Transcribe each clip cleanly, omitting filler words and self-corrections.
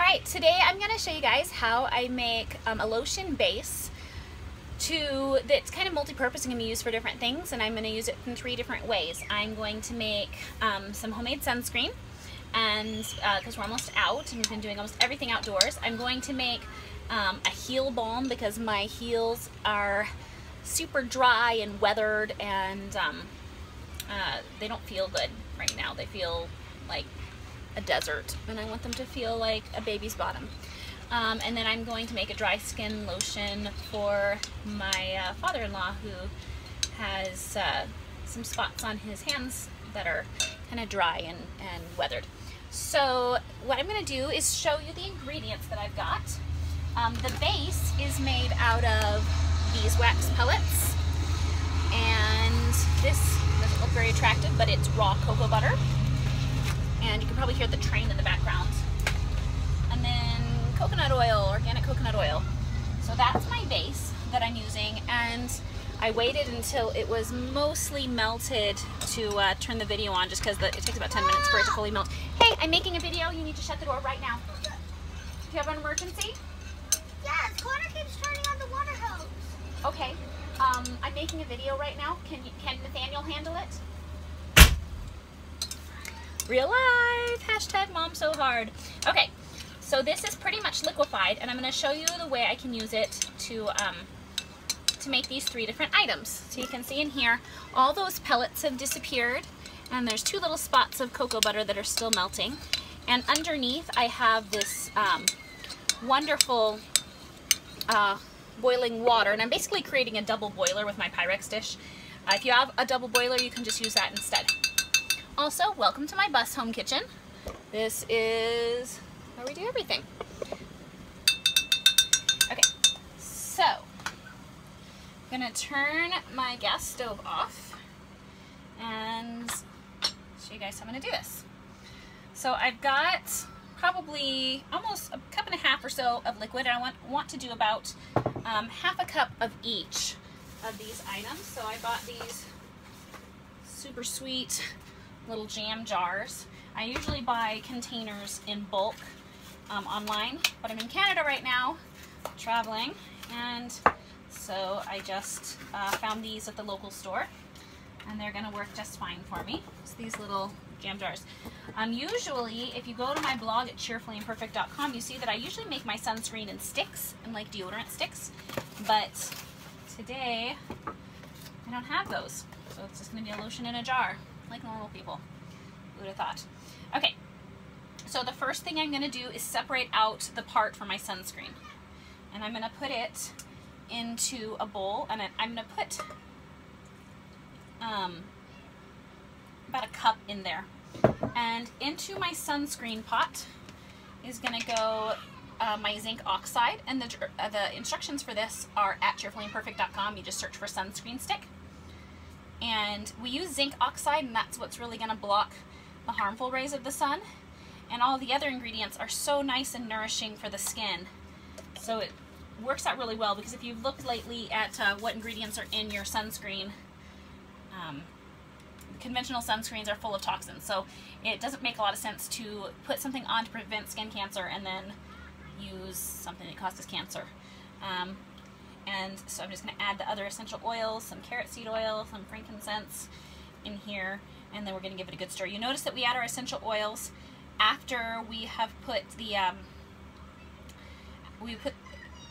Alright, today I'm going to show you guys how I make a lotion base that's kind of multi-purpose and can be used for different things, and I'm going to use it in 3 different ways. I'm going to make some homemade sunscreen, and because we're almost out and we've been doing almost everything outdoors. I'm going to make a heel balm because my heels are super dry and weathered, and they don't feel good right now. They feel like a desert, and I want them to feel like a baby's bottom. And then I'm going to make a dry skin lotion for my father-in-law, who has some spots on his hands that are kind of dry and weathered. So what I'm going to do is show you the ingredients that I've got. The base is made out of beeswax pellets, and this doesn't look very attractive, but it's raw cocoa butter. And you can probably hear the train in the background. And then coconut oil, organic coconut oil. So that's my base that I'm using, and I waited until it was mostly melted to turn the video on, just because it takes about 10 minutes for it to fully melt. Hey, I'm making a video. You need to shut the door right now. Do you have an emergency? Yes, Connor keeps turning on the water hose. Okay. I'm making a video right now. Can Nathaniel handle it? Real life, hashtag mom so hard. Okay, so this is pretty much liquefied, and I'm going to show you the way I can use it to make these 3 different items. So you can see in here, all those pellets have disappeared, and there's 2 little spots of cocoa butter that are still melting. And underneath, I have this wonderful boiling water, and I'm basically creating a double boiler with my Pyrex dish. If you have a double boiler, you can just use that instead. Also, welcome to my bus home kitchen. This is where we do everything. Okay, so I'm gonna turn my gas stove off and show you guys how I'm gonna do this. So I've got probably almost a 1.5 cups or so of liquid, and I want to do about 1/2 cup of each of these items. So I bought these super sweet little jam jars. I usually buy containers in bulk online, but I'm in Canada right now, traveling, and so I just found these at the local store, and they're gonna work just fine for me. It's these little jam jars. Usually, if you go to my blog at cheerfullyimperfect.com, you see that I usually make my sunscreen in sticks, and like deodorant sticks, but today I don't have those, so it's just gonna be a lotion in a jar, like normal people. Who would have thought? Okay, so the first thing I'm going to do is separate out the part for my sunscreen. And I'm going to put it into a bowl, and I'm going to put about 1 cup in there. And into my sunscreen pot is going to go my zinc oxide, and the instructions for this are at cheerfullyimperfect.com. You just search for sunscreen stick. And we use zinc oxide, and that's what's really going to block the harmful rays of the sun. And all the other ingredients are so nice and nourishing for the skin. So it works out really well, because if you've looked lately at what ingredients are in your sunscreen, conventional sunscreens are full of toxins. So it doesn't make a lot of sense to put something on to prevent skin cancer and then use something that causes cancer. And so I'm just going to add the other essential oils, some carrot seed oil, some frankincense in here, and then we're going to give it a good stir. You notice that we add our essential oils after we have put the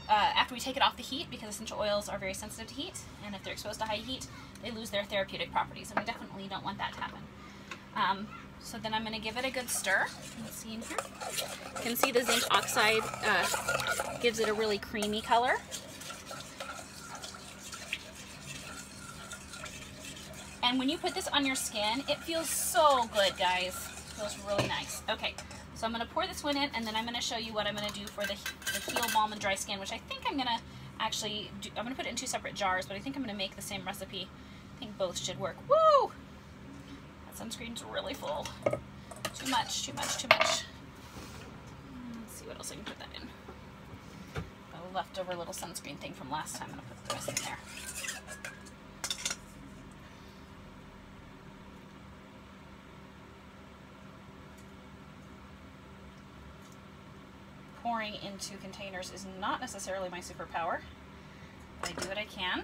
after we take it off the heat, because essential oils are very sensitive to heat, and if they're exposed to high heat, they lose their therapeutic properties, and we definitely don't want that to happen. So then I'm going to give it a good stir. You can see in here. You can see the zinc oxide gives it a really creamy color. And when you put this on your skin, it feels so good, guys. It feels really nice. Okay, so I'm going to pour this one in, and then I'm going to show you what I'm going to do for the heel balm and dry skin, which I think I'm going to actually do. I'm going to put it in 2 separate jars, but I think I'm going to make the same recipe. I think both should work. Woo! That sunscreen's really full. Too much, too much, too much. Let's see what else I can put that in. The leftover little sunscreen thing from last time. I'm going to put the rest in there. pouring into containers is not necessarily my superpower, but I do what I can.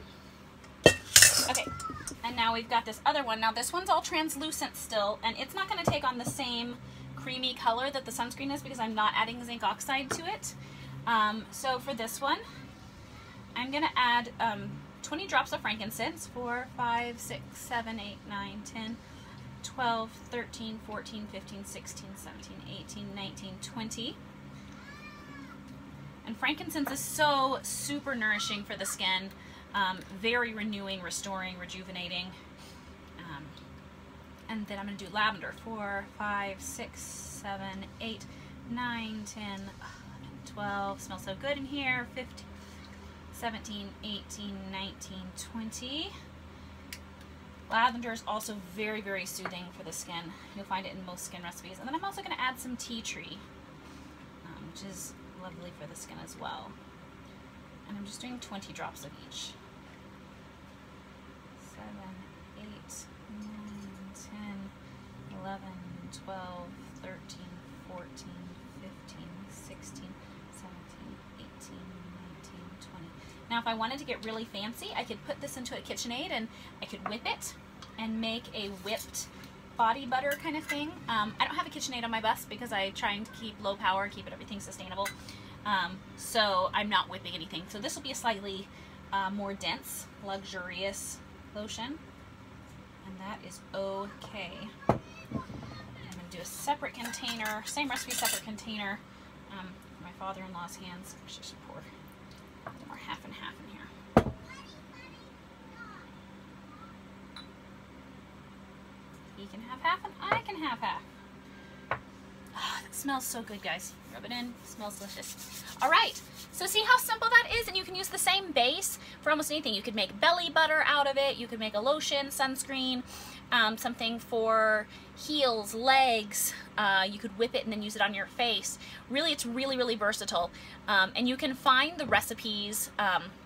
Okay, and now we've got this other one. Now this one's all translucent still, and it's not going to take on the same creamy color that the sunscreen is because I'm not adding zinc oxide to it. So for this one, I'm going to add 20 drops of frankincense, 4, 5, 6, 7, 8, 9, 10, 12, 13, 14, 15, 16, 17, 18, 19, 20. And frankincense is so super nourishing for the skin. Very renewing, restoring, rejuvenating. And then I'm going to do lavender. 4, 5, 6, 7, 8, 9, 10, 11, 12. Smells so good in here. 15, 17, 18, 19, 20. Lavender is also very, very soothing for the skin. You'll find it in most skin recipes. And then I'm also going to add some tea tree, which is lovely for the skin as well. And I'm just doing 20 drops of each. 7, 8, 9, 10, 11, 12, 13, 14, 15, 16, 17, 18, 19, 20. Now if I wanted to get really fancy, I could put this into a KitchenAid and I could whip it and make a whipped body butter kind of thing. I don't have a KitchenAid on my bus because I'm trying to keep low power, keep everything sustainable. So I'm not whipping anything. So this will be a slightly more dense, luxurious lotion. And that is okay. I'm going to do a separate container, same recipe, separate container. For my father-in-law's hands. I should just pour more half and half in here. He can have half and I can have half. Oh, that smells so good, guys. Rub it in. It smells delicious. All right. So see how simple that is? And you can use the same base for almost anything. You could make belly butter out of it. You could make a lotion, sunscreen, something for heels, legs. You could whip it and then use it on your face. Really, it's really, really versatile. And you can find the recipes.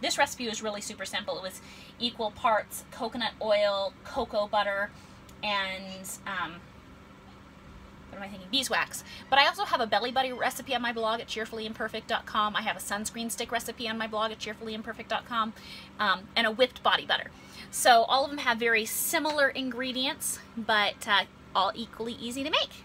This recipe was really super simple. It was equal parts coconut oil, cocoa butter, and what am I thinking? Beeswax. But I also have a belly butter recipe on my blog at cheerfullyimperfect.com. I have a sunscreen stick recipe on my blog at cheerfullyimperfect.com, and a whipped body butter. So all of them have very similar ingredients, but all equally easy to make.